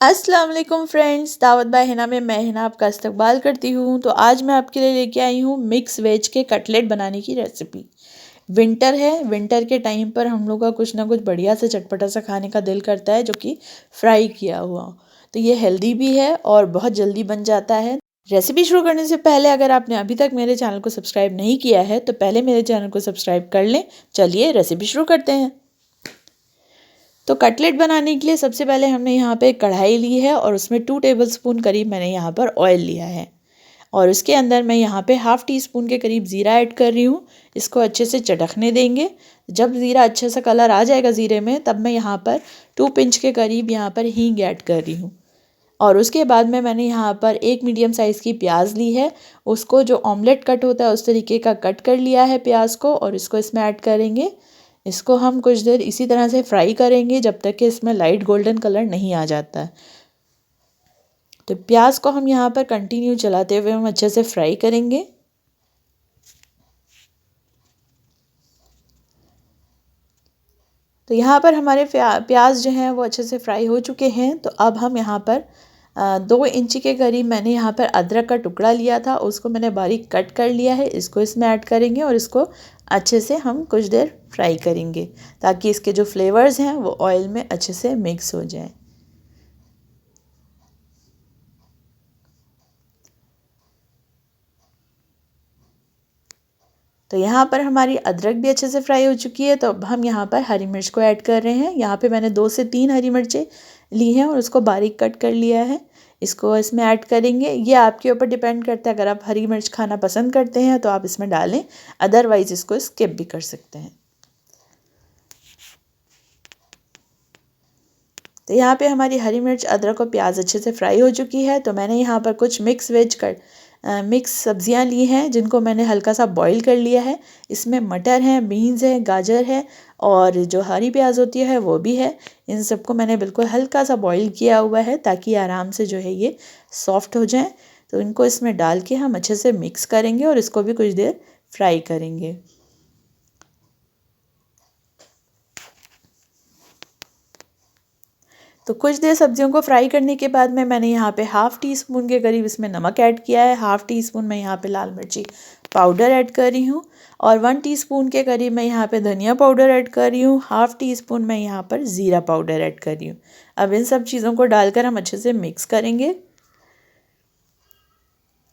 अस्सलाम वालेकुम फ्रेंड्स, दावत बाय हिना में मैं हिना आपका इस्तकबाल करती हूँ। तो आज मैं आपके लिए लेके आई हूँ मिक्स वेज के कटलेट बनाने की रेसिपी। विंटर है, विंटर के टाइम पर हम लोग का कुछ ना कुछ बढ़िया से चटपटा सा खाने का दिल करता है, जो कि फ्राई किया हुआ हो। तो ये हेल्दी भी है और बहुत जल्दी बन जाता है। रेसिपी शुरू करने से पहले अगर आपने अभी तक मेरे चैनल को सब्सक्राइब नहीं किया है तो पहले मेरे चैनल को सब्सक्राइब कर लें। चलिए रेसिपी शुरू करते हैं। तो कटलेट बनाने के लिए सबसे पहले हमने यहाँ पे कढ़ाई ली है और उसमें 2 टेबलस्पून करीब मैंने यहाँ पर ऑयल लिया है। और उसके अंदर मैं यहाँ पे हाफ़ टी स्पून के करीब ज़ीरा ऐड कर रही हूँ। इसको अच्छे से चटकने देंगे। जब ज़ीरा अच्छे से कलर आ जाएगा ज़ीरे में, तब मैं यहाँ पर 2 पिंच के करीब यहाँ पर हींग ऐड कर रही हूँ। और उसके बाद में मैंने यहाँ पर एक मीडियम साइज़ की प्याज ली है। उसको जो ऑमलेट कट होता है उस तरीके का कट कर लिया है प्याज को, और इसको इसमें ऐड करेंगे। इसको हम कुछ देर इसी तरह से फ्राई करेंगे जब तक कि इसमें लाइट गोल्डन कलर नहीं आ जाता। तो प्याज को हम यहाँ पर कंटिन्यू चलाते हुए हम अच्छे से फ्राई करेंगे। तो यहाँ पर हमारे प्याज जो हैं वो अच्छे से फ्राई हो चुके हैं। तो अब हम यहाँ पर 2 इंची के करीब मैंने यहाँ पर अदरक का टुकड़ा लिया था, उसको मैंने बारीक कट कर लिया है। इसको इसमें ऐड करेंगे और इसको अच्छे से हम कुछ देर फ्राई करेंगे ताकि इसके जो फ्लेवर्स हैं वो ऑयल में अच्छे से मिक्स हो जाएं। तो यहाँ पर हमारी अदरक भी अच्छे से फ्राई हो चुकी है। तो अब हम यहाँ पर हरी मिर्च को ऐड कर रहे हैं। यहाँ पे मैंने 2 से 3 हरी मिर्चें ली हैं और उसको बारीक कट कर लिया है। इसको इसमें ऐड करेंगे। ये आपके ऊपर डिपेंड करता है, अगर आप हरी मिर्च खाना पसंद करते हैं तो आप इसमें डालें, अदरवाइज़ इसको स्किप भी कर सकते हैं। तो यहाँ पे हमारी हरी मिर्च, अदरक और प्याज अच्छे से फ्राई हो चुकी है। तो मैंने यहाँ पर कुछ मिक्स सब्जियाँ ली हैं जिनको मैंने हल्का सा बॉईल कर लिया है। इसमें मटर हैं, बीन्स हैं, गाजर है और जो हरी प्याज होती है वो भी है। इन सबको मैंने बिल्कुल हल्का सा बॉईल किया हुआ है ताकि आराम से जो है ये सॉफ्ट हो जाए। तो इनको इसमें डाल के हम अच्छे से मिक्स करेंगे और इसको भी कुछ देर फ्राई करेंगे। तो कुछ देर सब्जियों को फ्राई करने के बाद में मैंने यहाँ पे हाफ़ टी स्पून के करीब इसमें नमक ऐड किया है। हाफ़ टी स्पून मैं यहाँ पे लाल मिर्ची पाउडर ऐड कर रही हूँ और 1 टीस्पून के करीब मैं यहाँ पे धनिया पाउडर ऐड कर रही हूँ। हाफ़ टी स्पून मैं यहाँ पर ज़ीरा पाउडर ऐड कर रही हूँ। अब इन सब चीज़ों को डालकर हम अच्छे से मिक्स करेंगे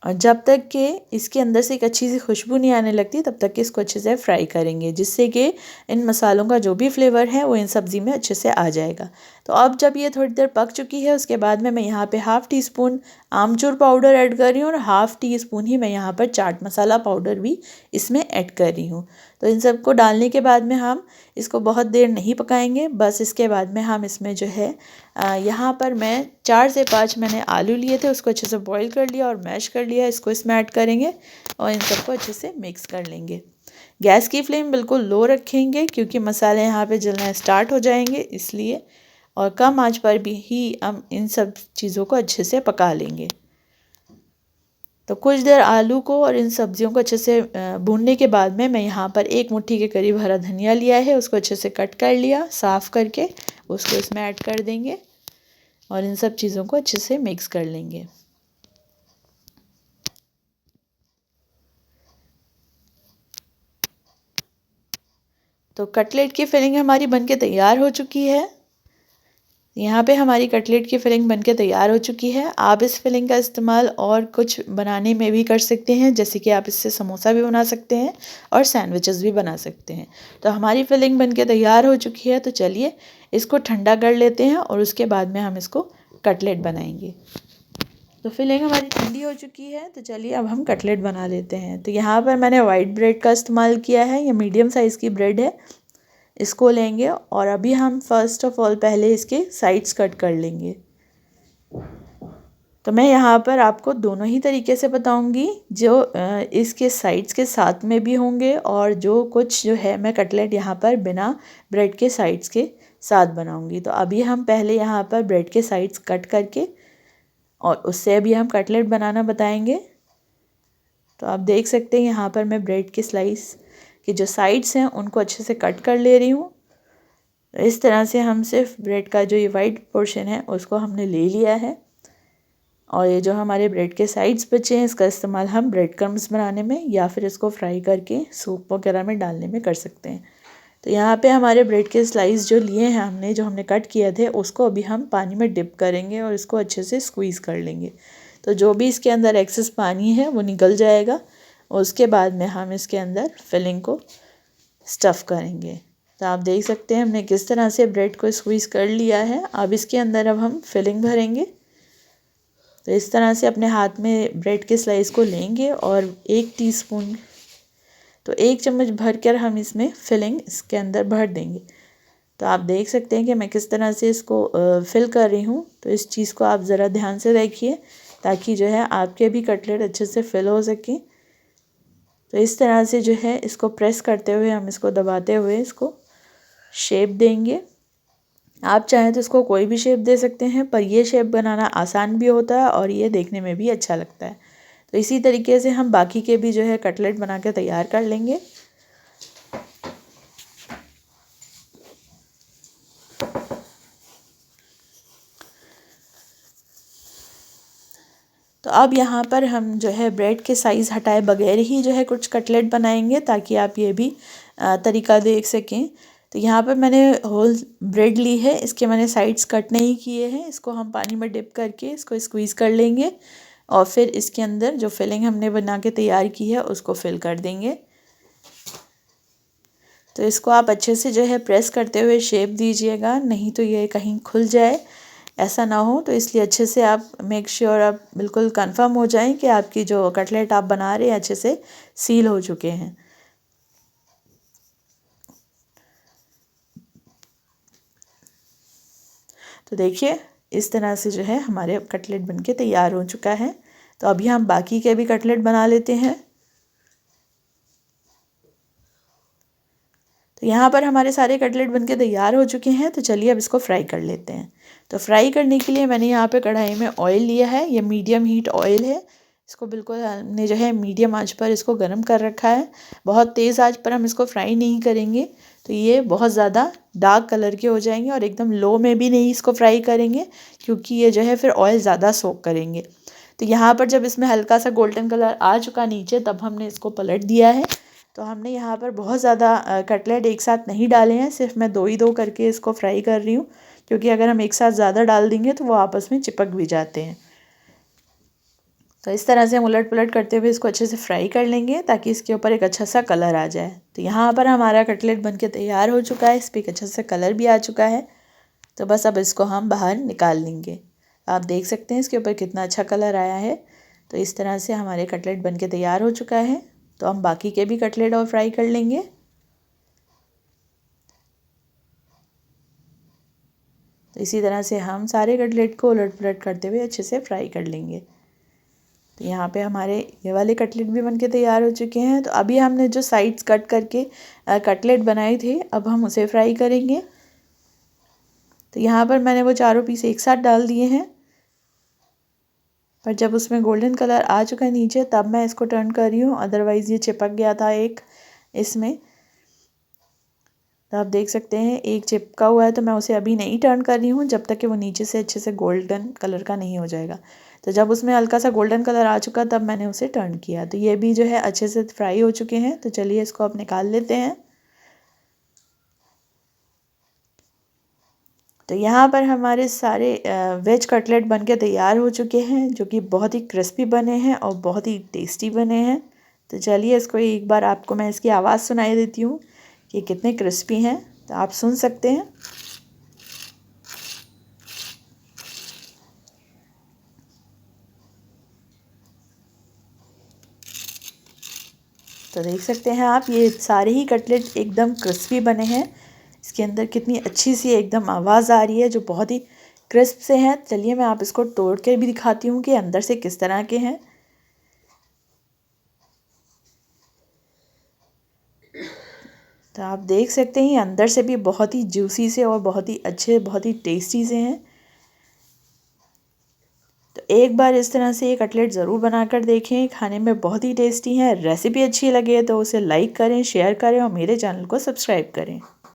और जब तक कि इसके अंदर से एक अच्छी सी खुशबू नहीं आने लगती तब तक कि इसको अच्छे से फ्राई करेंगे, जिससे कि इन मसालों का जो भी फ्लेवर है वो इन सब्ज़ी में अच्छे से आ जाएगा। तो अब जब ये थोड़ी देर पक चुकी है उसके बाद में मैं यहाँ पे हाफ़ टी स्पून आमचूर पाउडर ऐड कर रही हूँ और हाफ़ टी स्पून ही मैं यहाँ पर चाट मसाला पाउडर भी इसमें ऐड कर रही हूँ। तो इन सबको डालने के बाद में हम इसको बहुत देर नहीं पकाएंगे। बस इसके बाद में हम इसमें जो है यहाँ पर मैं 4 से 5 मैंने आलू लिए थे, उसको अच्छे से बॉईल कर लिया और मैश कर लिया। इसको इसमें ऐड करेंगे और इन सबको अच्छे से मिक्स कर लेंगे। गैस की फ्लेम बिल्कुल लो रखेंगे क्योंकि मसाले यहाँ पे जलना स्टार्ट हो जाएंगे, इसलिए। और कम आंच पर भी ही हम इन सब चीज़ों को अच्छे से पका लेंगे। तो कुछ देर आलू को और इन सब्जियों को अच्छे से भूनने के बाद में मैं यहाँ पर 1 मुट्ठी के करीब हरा धनिया लिया है, उसको अच्छे से कट कर लिया, साफ़ करके उसको इसमें ऐड कर देंगे और इन सब चीज़ों को अच्छे से मिक्स कर लेंगे। तो कटलेट की फिलिंग हमारी बनके तैयार हो चुकी है। यहाँ पे हमारी कटलेट की फिलिंग बनके तैयार हो चुकी है। आप इस फिलिंग का इस्तेमाल और कुछ बनाने में भी कर सकते हैं, जैसे कि आप इससे समोसा भी बना सकते हैं और सैंडविचेस भी बना सकते हैं। तो हमारी फिलिंग बनके तैयार हो चुकी है। तो चलिए इसको ठंडा कर लेते हैं और उसके बाद में हम इसको कटलेट बनाएंगे। तो फिलिंग हमारी ठंडी हो चुकी है। तो चलिए अब हम कटलेट बना लेते हैं। तो यहाँ पर मैंने वाइट ब्रेड का इस्तेमाल किया है, ये मीडियम साइज़ की ब्रेड है। इसको लेंगे और अभी हम फर्स्ट ऑफ ऑल पहले इसके साइड्स कट कर लेंगे। तो मैं यहाँ पर आपको दोनों ही तरीके से बताऊँगी, जो इसके साइड्स के साथ में भी होंगे और जो कुछ जो है मैं कटलेट यहाँ पर बिना ब्रेड के साइड्स के साथ बनाऊँगी। तो अभी हम पहले यहाँ पर ब्रेड के साइड्स कट करके और उससे अभी हम कटलेट बनाना बताएंगे। तो आप देख सकते हैं यहाँ पर मैं ब्रेड के स्लाइस के जो साइड्स हैं उनको अच्छे से कट कर ले रही हूँ। इस तरह से हम सिर्फ ब्रेड का जो ये वाइट पोर्शन है उसको हमने ले लिया है, और ये जो हमारे ब्रेड के साइड्स बचे हैं इसका इस्तेमाल हम ब्रेड क्रम्स बनाने में या फिर इसको फ्राई करके सूप वगैरह में डालने में कर सकते हैं। तो यहाँ पे हमारे ब्रेड के स्लाइस जो लिए हैं हमने, जो हमने कट किए थे, उसको अभी हम पानी में डिप करेंगे और इसको अच्छे से स्क्वीज़ कर लेंगे। तो जो भी इसके अंदर एक्सेस पानी है वो निकल जाएगा, और उसके बाद में हम इसके अंदर फिलिंग को स्टफ़ करेंगे। तो आप देख सकते हैं हमने किस तरह से ब्रेड को स्क्वीज़ कर लिया है। अब इसके अंदर अब हम फिलिंग भरेंगे। तो इस तरह से अपने हाथ में ब्रेड के स्लाइस को लेंगे और 1 टीस्पून, तो 1 चम्मच भर कर हम इसमें फिलिंग इसके अंदर भर देंगे। तो आप देख सकते हैं कि मैं किस तरह से इसको फिल कर रही हूँ। तो इस चीज़ को आप ज़रा ध्यान से देखिए ताकि जो है आपके भी कटलेट अच्छे से फिल हो सकें। तो इस तरह से जो है इसको प्रेस करते हुए, हम इसको दबाते हुए इसको शेप देंगे। आप चाहें तो इसको कोई भी शेप दे सकते हैं, पर ये शेप बनाना आसान भी होता है और ये देखने में भी अच्छा लगता है। तो इसी तरीके से हम बाकी के भी जो है कटलेट बना के तैयार कर लेंगे। तो अब यहाँ पर हम जो है ब्रेड के साइज़ हटाए बगैर ही जो है कुछ कटलेट बनाएंगे, ताकि आप ये भी तरीका देख सकें। तो यहाँ पर मैंने होल ब्रेड ली है, इसके मैंने साइड्स कट नहीं किए हैं। इसको हम पानी में डिप करके इसको स्क्वीज़ कर लेंगे और फिर इसके अंदर जो फिलिंग हमने बना के तैयार की है उसको फिल कर देंगे। तो इसको आप अच्छे से जो है प्रेस करते हुए शेप दीजिएगा, नहीं तो ये कहीं खुल जाए, ऐसा ना हो। तो इसलिए अच्छे से आप मेक श्योर आप बिल्कुल कंफर्म हो जाएं कि आपकी जो कटलेट आप बना रहे हैं अच्छे से सील हो चुके हैं। तो देखिए इस तरह से जो है हमारे कटलेट बनके तैयार हो चुका है। तो अभी हम बाकी के भी कटलेट बना लेते हैं। तो यहाँ पर हमारे सारे कटलेट बनके तैयार हो चुके हैं। तो चलिए अब इसको फ्राई कर लेते हैं। तो फ्राई करने के लिए मैंने यहाँ पे कढ़ाई में ऑयल लिया है, ये मीडियम हीट ऑयल है। इसको बिल्कुल हमने जो है मीडियम आंच पर इसको गर्म कर रखा है। बहुत तेज़ आंच पर हम इसको फ्राई नहीं करेंगे, तो ये बहुत ज़्यादा डार्क कलर के हो जाएंगे, और एकदम लो में भी नहीं इसको फ्राई करेंगे क्योंकि ये जो है फिर ऑयल ज़्यादा सोक करेंगे। तो यहाँ पर जब इसमें हल्का सा गोल्डन कलर आ चुका नीचे, तब हमने इसको पलट दिया है। तो हमने यहाँ पर बहुत ज़्यादा कटलेट एक साथ नहीं डाले हैं, सिर्फ मैं 2 ही 2 करके इसको फ्राई कर रही हूँ, क्योंकि अगर हम एक साथ ज़्यादा डाल देंगे तो वो आपस में चिपक भी जाते हैं। तो इस तरह से हम उलट पुलट करते हुए इसको अच्छे से फ्राई कर लेंगे ताकि इसके ऊपर एक अच्छा सा कलर आ जाए। तो यहाँ पर हमारा कटलेट बनके तैयार हो चुका है, इस पर एक अच्छा सा कलर भी आ चुका है। तो बस अब इसको हम बाहर निकाल लेंगे। आप देख सकते हैं इसके ऊपर कितना अच्छा कलर आया है। तो इस तरह से हमारे कटलेट बनके तैयार हो चुका है। तो हम बाकी के भी कटलेट और फ्राई कर लेंगे। तो इसी तरह से हम सारे कटलेट को उलट पुलट करते हुए अच्छे से फ्राई कर लेंगे। तो यहाँ पे हमारे ये वाले कटलेट भी बनके तैयार हो चुके हैं। तो अभी हमने जो साइड्स कट करके कटलेट बनाए थे, अब हम उसे फ्राई करेंगे। तो यहाँ पर मैंने वो चारों पीस एक साथ डाल दिए हैं, पर जब उसमें गोल्डन कलर आ चुका है नीचे, तब मैं इसको टर्न कर रही हूँ, अदरवाइज़ ये चिपक गया था एक इसमें। तो आप देख सकते हैं एक चिपका हुआ है, तो मैं उसे अभी नहीं टर्न कर रही हूँ जब तक कि वो नीचे से अच्छे से गोल्डन कलर का नहीं हो जाएगा। तो जब उसमें हल्का सा गोल्डन कलर आ चुका तब मैंने उसे टर्न किया। तो ये भी जो है अच्छे से फ्राई हो चुके हैं। तो चलिए इसको अब निकाल लेते हैं। तो यहाँ पर हमारे सारे वेज कटलेट बनके तैयार हो चुके हैं, जो कि बहुत ही क्रिस्पी बने हैं और बहुत ही टेस्टी बने हैं। तो चलिए इसको एक बार आपको मैं इसकी आवाज़ सुनाई देती हूँ कि कितने क्रिस्पी हैं। तो आप सुन सकते हैं। तो देख सकते हैं आप, ये सारे ही कटलेट एकदम क्रिस्पी बने हैं। इसके अंदर कितनी अच्छी सी एकदम आवाज़ आ रही है, जो बहुत ही क्रिस्प से हैं। चलिए मैं आप इसको तोड़ के भी दिखाती हूँ कि अंदर से किस तरह के हैं। तो आप देख सकते हैं अंदर से भी बहुत ही जूसी से और बहुत ही अच्छे, बहुत ही टेस्टी से हैं। तो एक बार इस तरह से ये कटलेट ज़रूर बनाकर देखें, खाने में बहुत ही टेस्टी हैं। रेसिपी अच्छी लगे तो उसे लाइक करें, शेयर करें और मेरे चैनल को सब्सक्राइब करें।